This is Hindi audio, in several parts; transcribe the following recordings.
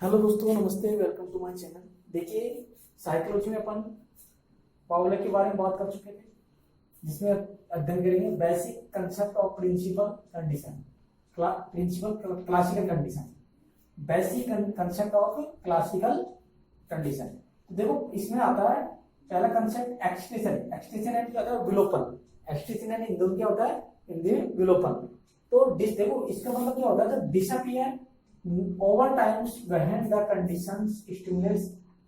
हेलो दोस्तों, नमस्ते। Welcome to my channel. देखिए, साइकोलॉजी में अपन पावलो के बारे में बात कर चुके थे, जिसमें अध्ययन करेंगे basic concept of principal condition, principal classical condition, basic concept of classical condition. तो देखो, इसमें आता है पहला कंसेप्ट एक्सटेंशन। एक्सटेंशन यानी क्या होता है? विलोपन। एक्सटेंशन यानी हिंदी में क्या होता है? हिंदी में विलोपन। तो देखो, इसका मतलब क्या होता है? जब disappear over times when the conditions stimulus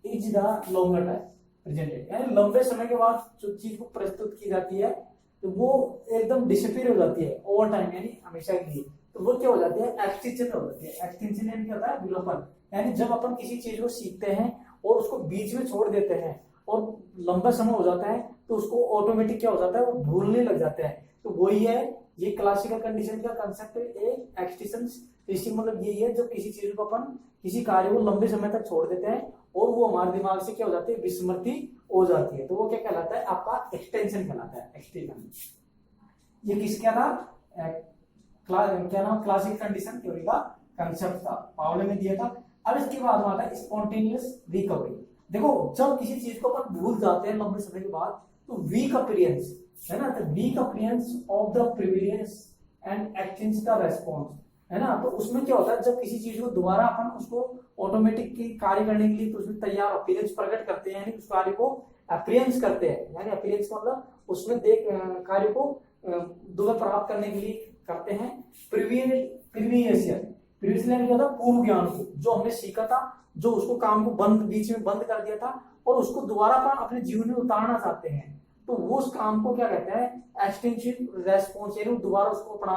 is the longer time presented, यानी लंबे समय के बाद जो चीज को प्रस्तुत की जाती है तो वो एकदम डिसअपीयर हो जाती है ओवर टाइम, यानी हमेशा के लिए। तो वो क्या हो जाती है? एक्सटेंशन हो जाती है। एक्सटेंशन यानी क्या होता है? विलोपन। यानी जब अपन किसी चीज को सीखते हैं और उसको बीच में छोड़ देते हैं और लंबा समय हो जाता है तो उसको ऑटोमेटिक क्या हो जाता है? वो भूलने लग जाते हैं। तो वही है ये क्लासिकल कंडीशन का कंसेप्ट है, एक्सटेंशन। इसका मतलब यही है, जब किसी चीज को अपन किसी कार्य को लंबे समय तक छोड़ देते हैं और वो हमारे दिमाग से क्या हो जाती है? विस्मृति हो जाती है, तो वो क्या कहलाता है? आपका एक्सटेंशन कहलाता है। एक्सटेंशन ये किसका था? क्या नाम? क्लासिकल कंडीशन थ्योरी का कंसेप्ट था, पावलो ने दिया था। अब इसके बाद आता है स्पॉन्टेनियस रिकवरी। देखो, जब किसी चीज को अपन भूल जाते हैं लंबे समय के बाद तो वीक अपीयरेंस है ना, तो weak appearance of the prevalence and exchange the response है ना। तो उसमें क्या होता है? जब किसी चीज को दोबारा अपन उसको ऑटोमेटिक कार्य करने के लिए तो उसमें तैयार अपीयरेंस प्रकट करते हैं, यानी उस कार्य को अपीयरेंस करते हैं। यानी अपीयरेंस मतलब उसमें देख कार्य को दोबारा प्राप्त करने के लिए करते हैं। प्रीवियस यानी क्या था? पूर्व ज्ञान को, जो हमने सीखा था, जो उसको काम को बीच में बंद कर दिया था और उसको दोबारा अपन अपने जीवन में उतारना चाहते हैं, तो वो उस काम को क्या कहते हैं? एक्सटेंसिव रेस्पॉन्स, यानी दोबारा उसको अपना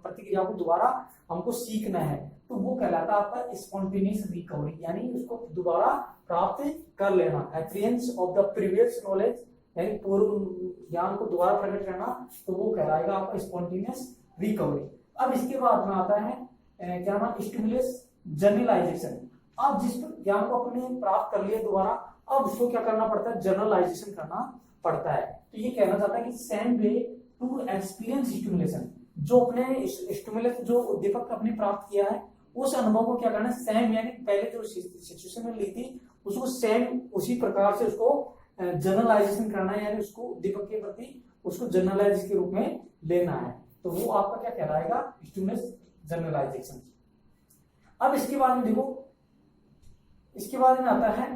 प्रतिक्रिया को दोबारा हमको सीखना है, तो वो कहलाता है आपका स्पॉन्टेनियस रिकवरी, यानी उसको दोबारा प्राप्त कर लेना। Experience of the previous knowledge, यानी पूर्व ज्ञान को दोबारा प्रकट करना, तो वो कहलाएगा आपका स्पॉन्टेनियस रिकवरी। अब इसके बाद में आता है क्या नाम? Stimulus generalization. अब जिस ज्ञान को अपने प्राप्त कर लिया दोबारा, अब उसको क्या करना पड़ता है? जनरलाइजेशन करना पड़ता है। तो ये कहना चाहता है कि same way to experience stimulation, जो अपने स्टिमुलस जो उद्दीपक अपने प्राप्त किया है उस अनुभव को क्या करना है? सेम, यानी पहले जो सिचुएशन में ली थी उसको सेम उसी प्रकार से उसको जनरलाइजेशन करना है, यानी उसको उद्दीपक के प्रति उसको जनरलाइज के रूप में लेना है। तो वो आपका क्या कहलाएगा? Stimulus generalization. अब इसके बाद में देखो, इसके बाद में आता है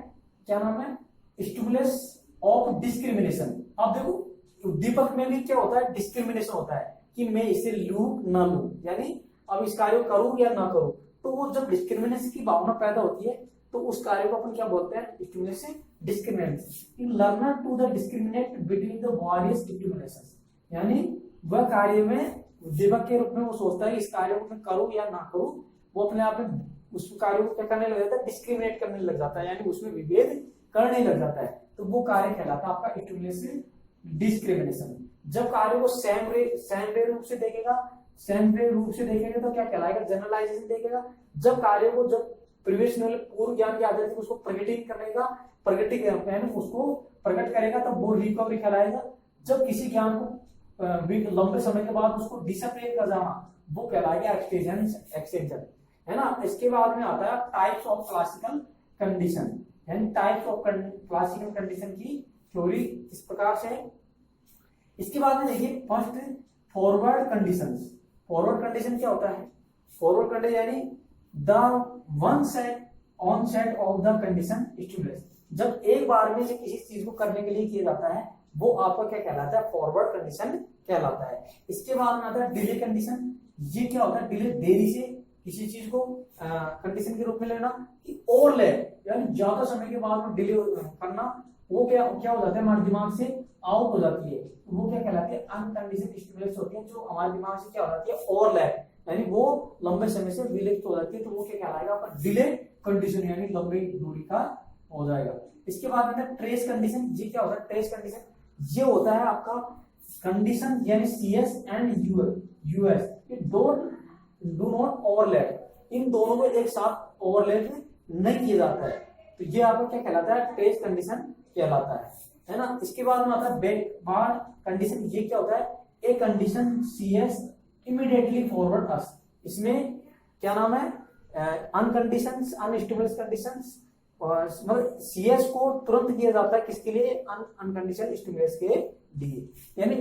क्या नाम है? Stimulus of discrimination. अब देखो, उद्दीपक में भी क्या होता है? डिस्क्रिमिनेशन होता है कि मैं इसे लू ना लू, यानी अब इस कार्य को करूं या ना करूं। तो वो जब डिस्क्रिमिनेशन की भावना पैदा होती है तो उस कार्य को अपन क्या बोलते हैं? Stimulus discrimination. Learner to the discriminate between the various discriminations, यानी वह कार्य में उद्दीपक के रूप में वो सोचता है इस कार्य को मैं करूं या ना करूं, वो अपने आप में उस कार्य को क्या करने लग जाता है? डिस्क्रिमिनेट करने लग जाता है, यानी उसमें विभेद करने लग जाता है। तो वो कार्य कहलाता है आपका स्टिमुलस डिस्क्रिमिनेशन। जब कार्य को सेम वे रूप से देखेगा तो क्या कहलाएगा? जनरलाइजेशन देखेगा। जब कार्य को जब प्रीवियस पूर्व ज्ञान के आधार पर उसको उसको प्रकट करेगा तब वो रिकवरी कहलाएगा। जब किसी ज्ञान को लंबे समय के बाद उसको डिसअपियर कर जाना, वो कहलाएगा एक्सटेंशन है ना। इसके बाद में आता है टाइप्स ऑफ क्लासिकल कंडीशन, यानी टाइप्स ऑफ क्लासिकल कंडीशन की थ्योरी इस प्रकार से है। इसके बाद में देखिए, first forward conditions. Forward condition क्या होता है? फॉरवर्ड कंडीशन यानी the one set on set of the condition stimulus. जब एक बार में से किसी चीज को करने के लिए किया जाता है वो आपका क्या कहलाता है? फॉरवर्ड कंडीशन कहलाता है। इसके बाद में आता है डिले कंडीशन। ये क्या होता है? डिले, देरी से किसी चीज को कंडीशन के रूप में लेना, कि और ले, यानी ज्यादा समय के बाद में डिले करना, वो क्या हो जाता है? हमारे दिमाग से आउट हो जाती है, तो वो क्या कहलाती है? अनकंडीशनड स्टिमुलस होती है, जो हमारे दिमाग से क्या हो जाती है? और ले, यानी वो लंबे समय से विलुप्त हो जाती है, तो वो क्या कहलाएगा? आपका डिले कंडीशन, यानी लंबी दूरी का हो जाएगा। इसके बाद आता है ट्रेस कंडीशन। ये क्या होता है? ट्रेस कंडीशन ये होता है आपका कंडीशन, यानी CS एंड US, ये डू नॉट ओवरलैप, इन दोनों को एक साथ ओवरलैप नहीं किया जाता है, तो ये आपका क्या कहलाता है? ट्रेस कंडीशन कहलाता है ना। इसके बाद में आता है बैकवर्ड कंडीशन। ये क्या होता है? A condition CS immediately forward us. इसमें क्या नाम है? अनकंडीशंस अनस्टिमुलस कंडीशंस, मतलब सीएस को तुरंत किया जाता है किसके लिए, अनकंडीशनल स्टिमुलस के लिए, यानी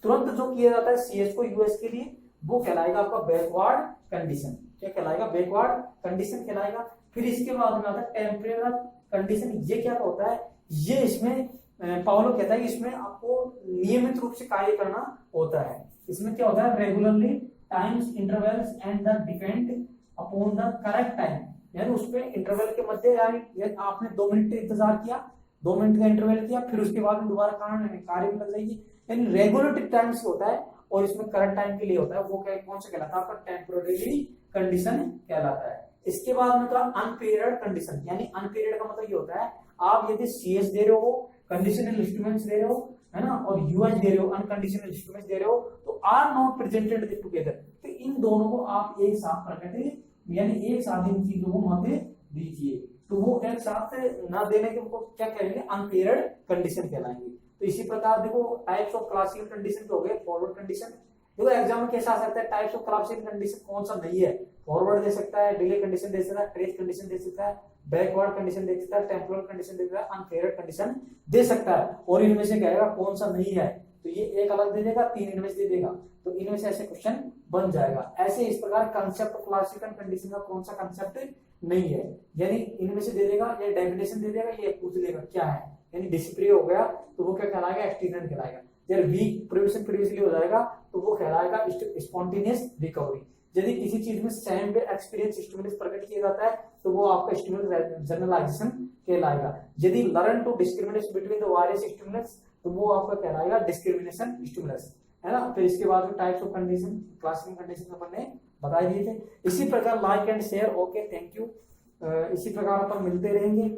तुरंत जो किया जाता है सीएस को यूएस के लिए वो कहलाएगा आपका बैकवर्ड कंडीशन। क्या कहलाएगा, बैकवर्ड कंडीशन कहलाएगा। फिर इसके बाद में आता है टेम्परेचर कंडीशन। ये क्या होता है, ये इसमें पाउलो कहता है कि इसमें आपको नियमित रूप से कार्य करना होता है। इसमें क्या होता है, regularly times intervals and the depend upon the correct time, यानी उसमें इंटरवल के मध्य यानी आपने 2 मिनट इंतजार किया, 2 मिनट का इंटरवल किया, फिर उसके बाद में दोबारा कार्य में लग जाएगी, यानी रेगुलर टाइम से होता है और इसमें करंट टाइम के लिए होता है। वो क्या कौन सा कहलाता है, आपका टेम्पोररी कंडीशन कहलाता है। इसके बाद में अनपीरियड कंडीशन, यानी अनपीरियड का मतलब ये होता है आप यदि सीएस दे रहे हो, कंडीशनल इंस्ट्रूमेंट्स दे रहे हो, है ना, और यूएस दे रहे हो, अनकंडीशनल इंस्ट्रूमेंट्स दे रहे हो, तो आर नॉट प्रेजेंटेड टुगेदर, तो इन दोनों को आप एक साथ प्रकट यानी एक साथ इन चीजों को मत दीजिए, तो वो एक साथ ना देने के उनको क्या कहेंगे, अनपीरियड कंडीशन कहलाएंगे। तो इसी प्रकार देखो टाइप्स ऑफ क्लासिकल कंडीशन हो गए, फॉरवर्ड कंडीशन। देखो एग्जाम में कैसा आ सकता है, टाइप्स ऑफ क्लासिकल कंडीशन कौन सा नहीं है, फॉरवर्ड दे सकता है, डिले कंडीशन दे सकता है, ट्रेस कंडीशन दे सकता है, बैकवर्ड कंडीशन दे सकता है, टेम्पोरल कंडीशन दे सकता है, अनफेवरेबल कंडीशन दे सकता है, और इनमें से कहेगा कौन सा नहीं है, तो ये एक अलग दे देगा, 3 इनमें से दे देगा, तो इनमें से ऐसे क्वेश्चन बन जाएगा। ऐसे इस प्रकार कंसेप्ट क्लासिकल कंडीशन का कौन सा कंसेप्ट नहीं है, यानी इनमें से दे देगा, या डेफिनेशन दे देगा, ये पूछ लेगा क्या है, यानी डिस्प्ले हो गया तो वो क्या कहलाएगा, एक्सटीरियर कहलाएगा। यार वीक प्रिविजन प्रीवियसली हो जाएगा तो वो कहलाएगा स्पॉन्टेनियस रिकवरी। यदि किसी चीज में सेम एक्सपीरियंस स्टिमुलस प्रकट किया जाता है तो वो आपका स्टिमुलस जनरलाइजेशन कहलाएगा। यदि learn to discriminate between the various stimulus तो वो आपका कहलाएगा डिस्क्रिमिनेशन स्टिमुलस, है ना। फिर इसके बाद में types of condition, classification condition अपन ने बता दिए थे। इसी प्रकार like and share, okay, thank you. इसी प्रकार अपन मिलते रहेंगे।